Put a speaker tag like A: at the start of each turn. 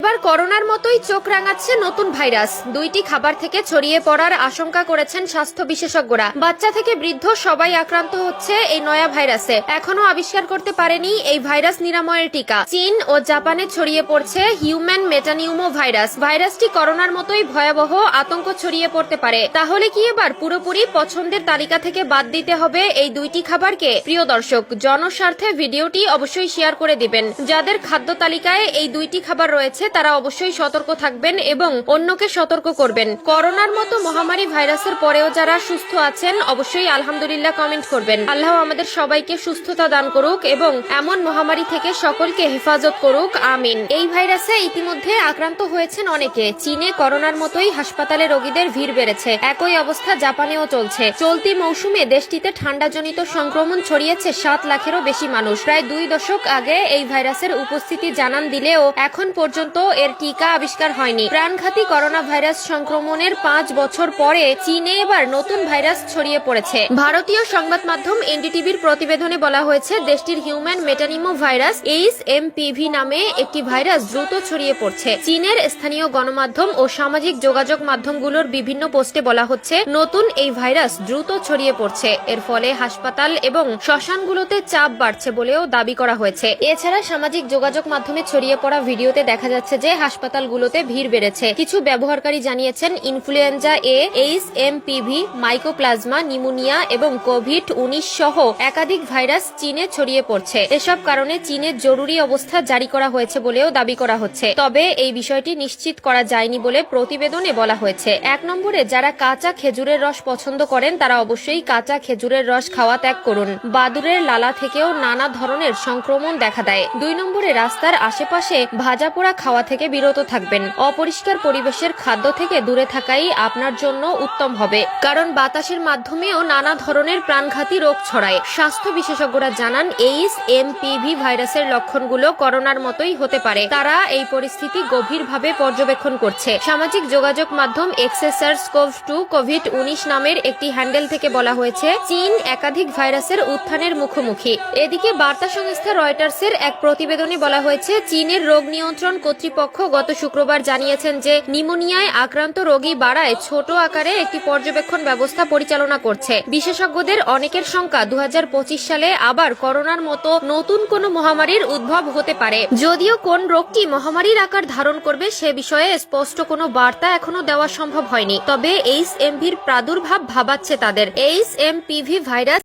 A: এবার করোনার মতোই চোখ রাঙাচ্ছে নতুন ভাইরাস। দুইটি খাবার থেকে ছড়িয়ে পড়ার আশঙ্কা করেছেন স্বাস্থ্য বিশেষজ্ঞরা। বাচ্চা থেকে বৃদ্ধ সবাই আক্রান্ত হচ্ছে এই নয়া ভাইরাসে। এখনো আবিষ্কার করতে পারেনি এই ভাইরাস নিরাময়ের টিকা। চীন ও জাপানে ছড়িয়ে পড়ছে হিউম্যান মেটানিউমো ভাইরাস। ভাইরাসটি করোনার মতোই ভয়াবহ, আতঙ্ক ছড়িয়ে পড়তে পারে। তাহলে কি এবার পুরোপুরি পছন্দের তালিকা থেকে বাদ দিতে হবে এই দুইটি খাবারকে? প্রিয় দর্শক, জনস্বার্থে ভিডিওটি অবশ্যই শেয়ার করে দিবেন। যাদের খাদ্য তালিকায় এই দুইটি খাবার রয়েছে তারা অবশ্যই সতর্ক থাকবেন এবং অন্যকে সতর্ক করবেন। করোনার মতো মহামারী ভাইরাসের পরেও যারা সুস্থ আছেন অবশ্যই আলহামদুলিল্লাহ কমেন্ট করবেন। আল্লাহ আমাদের সবাইকে সুস্থতা দান করুক এবং এমন মহামারী থেকে সকলকে হেফাজত করুক, আমিন। এই ভাইরাসে ইতিমধ্যে আক্রান্ত হয়েছেন অনেকে। চীনে করোনার মতোই হাসপাতালে রোগীদের ভিড় বেড়েছে। একই অবস্থা জাপানেও চলছে। চলতি মৌসুমে দেশটিতে ঠান্ডাজনিত সংক্রমণ ছড়িয়েছে 7 লাখেরও বেশি মানুষ। প্রায় 2 দশক আগে এই ভাইরাসের উপস্থিতি জানান দিলেও এখন পর্যন্ত এর টিকা আবিষ্কার হয়নি। প্রাণঘাতী করোনা ভাইরাস সংক্রমণের 5 বছর পরে চীনে এবার নতুন ভাইরাস ছড়িয়ে পড়েছে। ভারতীয় সংবাদ মাধ্যম এনডিটিভির প্রতিবেদনে বলা হয়েছে, দেশটির হিউম্যান মেটানিমো ভাইরাস HMPV নামে একটি ভাইরাস দ্রুত ছড়িয়ে পড়ছে। চীনের স্থানীয় গণমাধ্যম ও সামাজিক যোগাযোগ মাধ্যমগুলোর বিভিন্ন পোস্টে বলা হচ্ছে, নতুন এই ভাইরাস দ্রুত ছড়িয়ে পড়ছে। এর ফলে হাসপাতাল এবং শ্মশানগুলোতে চাপ বাড়ছে বলেও দাবি করা হয়েছে। এছাড়া সামাজিক যোগাযোগ মাধ্যমে ছড়িয়ে পড়া ভিডিওতে দেখা যাচ্ছে যে হাসপাতালগুলোতে ভিড় বেড়েছে। কিছু ব্যবহারকারী জানিয়েছেন, ইনফ্লুয়েঞ্জা এ, HMPV, মাইকোপ্লাজমা, নিউমোনিয়া এবং কোভিড-19 সহ একাধিক ভাইরাস চীনে ছড়িয়ে পড়ছে। এসব কারণে চীনে জরুরি অবস্থা জারি করা হয়েছে বলেও দাবি করা হচ্ছে। তবে এই বিষয়টি নিশ্চিত করা যায়নি বলে প্রতিবেদনে বলা হয়েছে। 1 নম্বরে, যারা কাঁচা খেজুরের রস পছন্দ করেন তারা অবশ্যই কাঁচা খেজুরের রস খাওয়া ত্যাগ করুন। বাদুড়ের লালা থেকেও নানা ধরনের সংক্রমণ দেখা দেয়। 2 নম্বরে, রাস্তার আশেপাশে ভাজা পোড়া খাওয়া থেকে বিরত থাকবেন। অপরিষ্কার পরিবেশের খাদ্য থেকে দূরে থাকাই আপনার জন্য উত্তম হবে, কারণ বাতাসের মাধ্যমেও নানা ধরনের প্রাণঘাতী রোগ ছড়ায়। স্বাস্থ্য বিশেষজ্ঞরা জানান, HMPV ভাইরাসের লক্ষণগুলো করোনার মতোই হতে পারে। তারা এই পরিস্থিতি গভীরভাবে পর্যবেক্ষণ করছে। সামাজিক যোগাযোগ মাধ্যম SARS-CoV-2 কোভিড-19 নামের একটি হ্যান্ডেল থেকে বলা হয়েছে, চীন একাধিক ভাইরাসের উত্থানের মুখোমুখি। এদিকে বার্তা সংস্থা রয়টার্সের এক প্রতিবেদনে বলা হয়েছে, চীনের রোগ নিয়ন্ত্রণ কর্তৃপক্ষ গত শুক্রবার জানিয়েছেন যে নিউমোনিয়ায় আক্রান্ত রোগী বাড়ায় ছোট আকারে একটি পর্যবেক্ষণ ব্যবস্থা পরিচালনা করছে। বিশেষজ্ঞদের অনেকের শঙ্কা, 2025 সালে আবার করোনার মতো নতুন কোনো মহামারীর উদ্ভব হতে পারে। যদিও কোন রোগটি মহামারীর আকার ধারণ করবে সে বিষয়ে স্পষ্ট কোনো বার্তা এখনো দেওয়া সম্ভব হয়নি। তবে HMV-র প্রাদুর্ভাব ভাবাচ্ছে তাদের। HMPV virus